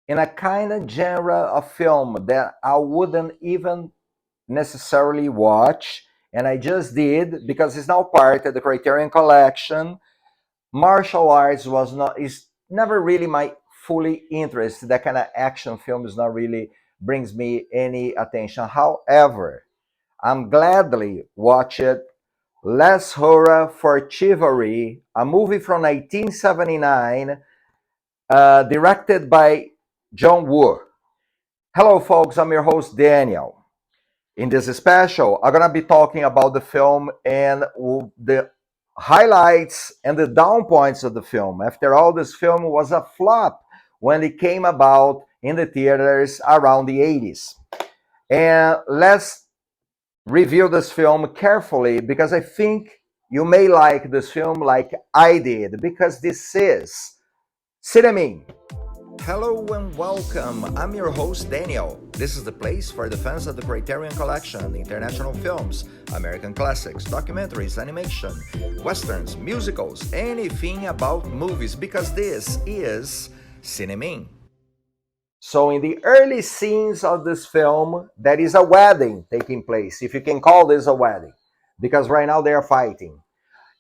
in a kind of genre of film that I wouldn't even necessarily watch, and I just did because it's now part of the Criterion Collection. Martial arts was not is never really my fully interest. That kind of action film is not really brings me any attention. However, I'm gladly watched Let's Hurrah for Chivalry, a movie from 1979, directed by Chau-wah. Hello, folks. I'm your host, Daniel. In this special, I'm gonna be talking about the film and the highlights and the down points of the film. After all, this film was a flop when it came about in the theaters around the 80s. And let's review this film carefully because I think you may like this film like I did, because this is CINEMIN. Hello and welcome. I'm your host, Daniel. This is the place for the fans of the Criterion Collection, international films, American classics, documentaries, animation, westerns, musicals, anything about movies, because this is CINEMIN. So in the early scenes of this film, there is a wedding taking place, if you can call this a wedding, because right now they are fighting.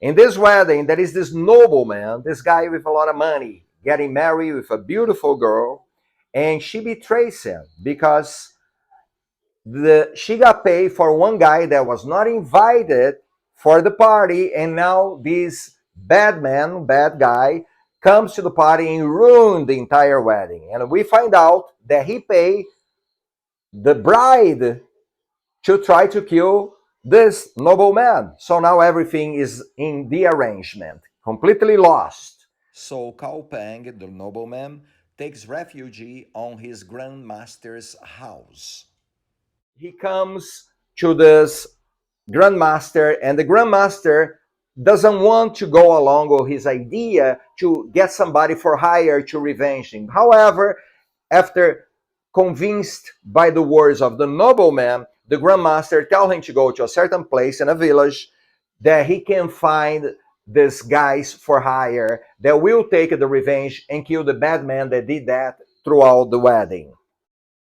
In this wedding, there is this nobleman, this guy with a lot of money, getting married with a beautiful girl, and she betrays him because she got paid for one guy that was not invited for the party, and now this bad man, bad guy, comes to the party and ruined the entire wedding. And we find out that he paid the bride to try to kill this nobleman. So now everything is in the arrangement, completely lost. So Cao Peng, the nobleman, takes refuge on his grandmaster's house. He comes to this grandmaster, and the grandmaster doesn't want to go along with his idea to get somebody for hire to revenge him. However, after convinced by the words of the nobleman, the grandmaster tells him to go to a certain place in a village that he can find these guys for hire that will take the revenge and kill the bad man that did that throughout the wedding.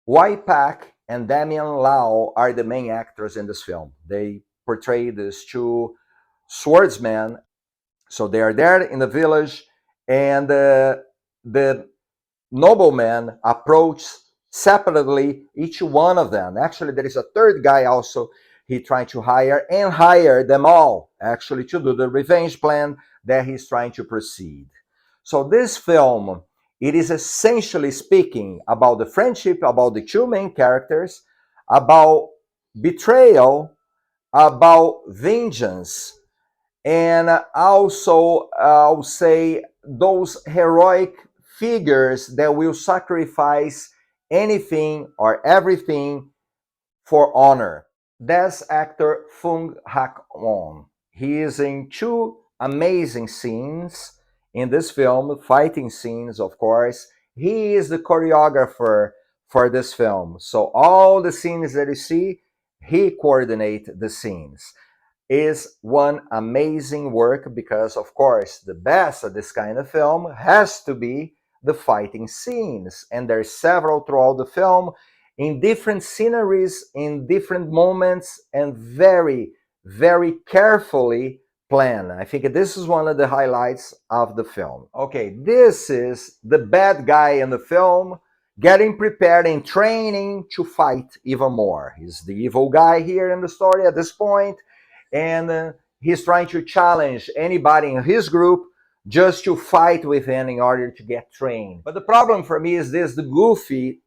Wai Pak and Damian Lau are the main actors in this film. They portray these two swordsmen. So they are there in the village, and the nobleman approaches separately each one of them. Actually, there is a third guy also he trying to hire them all actually to do the revenge plan that he's trying to proceed. So this film, it is essentially speaking about the friendship, about the two main characters, about betrayal, about vengeance, and also I'll say those heroic figures that will sacrifice anything or everything for honor. That's actor Fung Hak-on. He is in two amazing scenes in this film, fighting scenes, of course. He is the choreographer for this film. So all the scenes that you see, he coordinates the scenes. Is one amazing work because, of course, the best of this kind of film has to be the fighting scenes. And there's several throughout the film in different sceneries, in different moments, and very, very carefully planned. I think this is one of the highlights of the film. Okay, this is the bad guy in the film getting prepared and training to fight even more. He's the evil guy here in the story at this point, and he's trying to challenge anybody in his group just to fight with him in order to get trained. But the problem for me is this: the goofy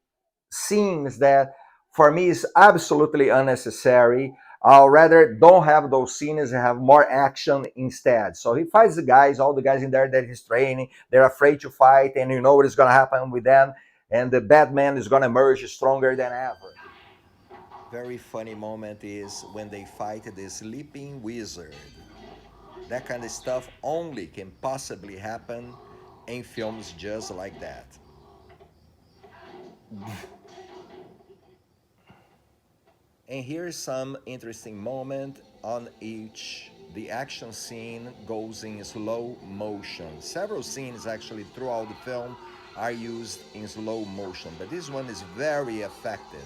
scenes that for me is absolutely unnecessary. I'll rather don't have those scenes and have more action instead. So he fights the guys, all the guys in there that he's training. They're afraid to fight, and you know what is going to happen with them. And the bad man is going to emerge stronger than ever. Very funny moment is when they fight the sleeping wizard. That kind of stuff only can possibly happen in films just like that. And here's some interesting moment on each. The action scene goes in slow motion. Several scenes actually throughout the film are used in slow motion, but this one is very effective.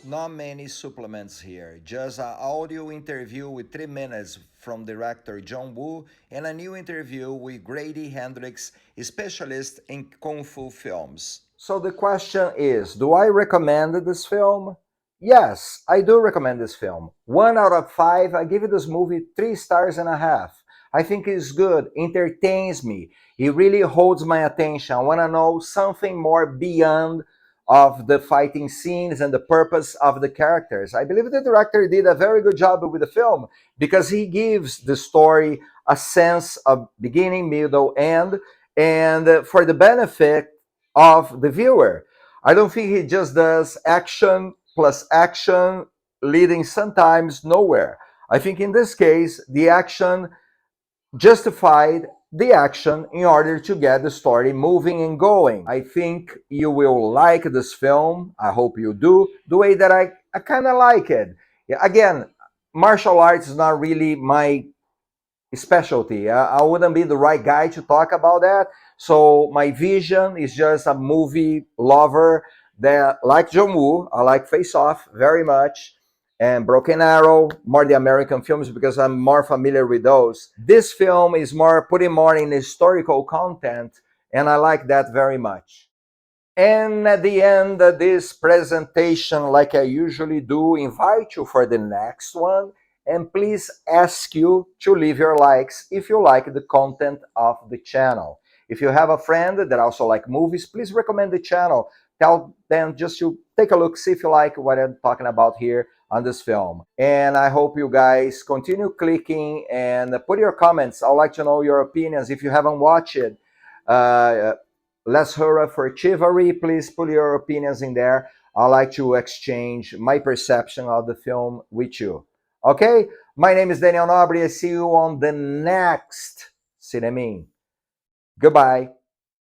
Not many supplements here, just an audio interview with 3 minutes from director John Woo and a new interview with Grady Hendrix, specialist in Kung Fu films. So the question is, do I recommend this film? Yes, I do recommend this film. 1 out of 5, I give this movie 3 stars and a half. I think it's good, entertains me. It really holds my attention. I want to know something more beyond of the fighting scenes and the purpose of the characters. I believe the director did a very good job with the film because he gives the story a sense of beginning, middle, end, and for the benefit of the viewer. I don't think he just does action plus action leading sometimes nowhere. I think in this case, the action justified the action in order to get the story moving and going. I think you will like this film. I hope you do, the way that I kind of like it. Yeah, again, martial arts is not really my specialty. I wouldn't be the right guy to talk about that. So my vision is just a movie lover that, like John Woo, I like Face Off very much, and Broken Arrow, more the American films because I'm more familiar with those. This film is more putting more in historical content, and I like that very much. And at the end of this presentation, like I usually do, invite you for the next one. And please ask you to leave your likes if you like the content of the channel. If you have a friend that also like movies, please recommend the channel. Tell them just to take a look, see if you like what I'm talking about here on this film. And I hope you guys continue clicking and put your comments. I'd like to know your opinions if you haven't watched it. Uh, Let's Hurrah for Chivalry. Please put your opinions in there. I like to exchange my perception of the film with you. Okay? My name is Daniel Nobre. I see you on the next CINEMIN. Goodbye.